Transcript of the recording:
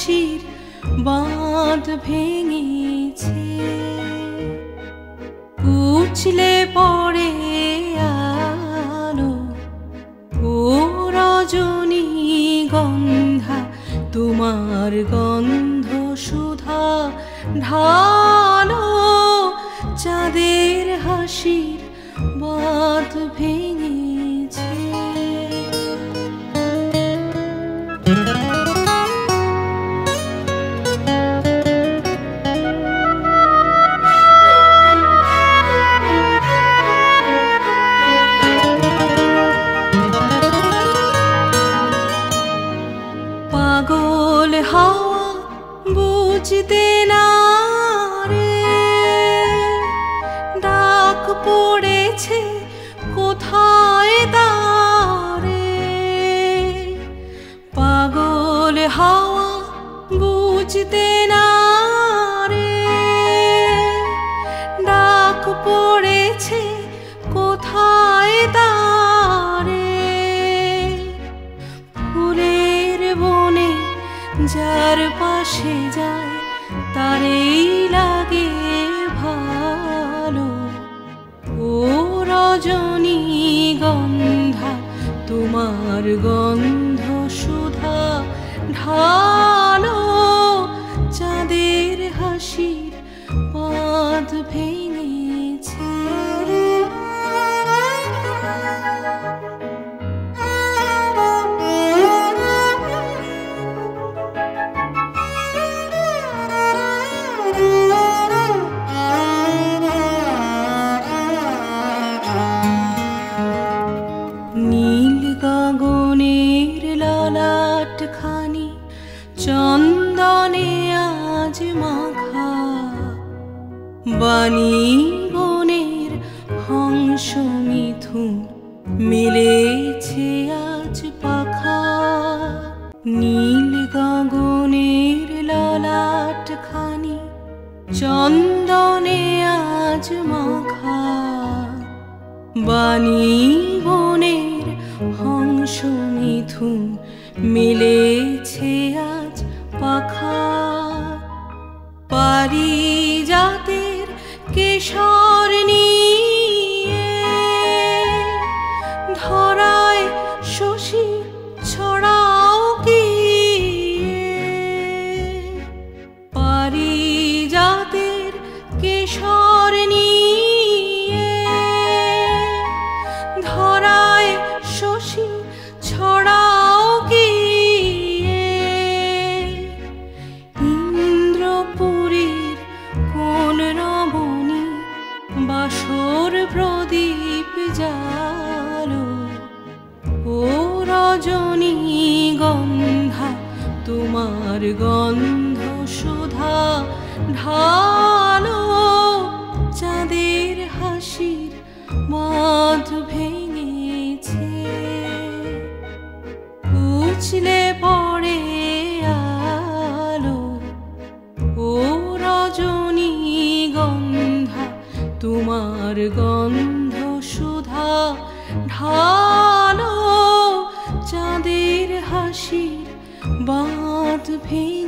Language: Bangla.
হাসির বাঁধ ভেঙেছে। উছলে পড়ে আলো ও রজনী গন্ধা, তোমার গন্ধ সুধা ঢালো, চাঁদের হাসির বাঁধ ভেঙেছে। পাগল হাওয়া বুঝতে না রে, ডাক পড়েছে কোথায় তারে। পাগল হাওয়া বুঝতে না রে, ডাক পড়েছে কোথায় তারে। ফুলের বনে যার পাশে যায় তারেই লাগে ভালো, ও রজনী গন্ধা, তোমার গন্ধ সুধা ঢালো, চাঁদের হাসির বাঁধ ভেঙেছে। নীল গগনের ললাট খানি চন্দনে আজ মাখা, বাণী বনের হংস মিথুন মেলেছে আজ পাখা। নীল গগনের ললাট খানি চন্দনে আজ মাখা, বাণী বনের হংস মিথুন মেলেছে আজ পাখা। পারিজাতের কেশর নিয়ে ধরায় শশী ছড়াও কি, পারিজাতের কেশর নিয়ে ধরায় শশী ছড়াও কি। ইন্দ্রপুরীর কোন রমণী বাসর প্রদীপ জালো, ও রজনী গন্ধা, তোমার গন্ধ সুধা ঢালো, চাঁদের হাসির বাঁধ ভেঙেছে। উছলে পড়ে আলো ও রজনী গন্ধা, তোমার গন্ধ সুধা ঢালো, চাঁদের হাসির বাঁধ ভেঙেছে।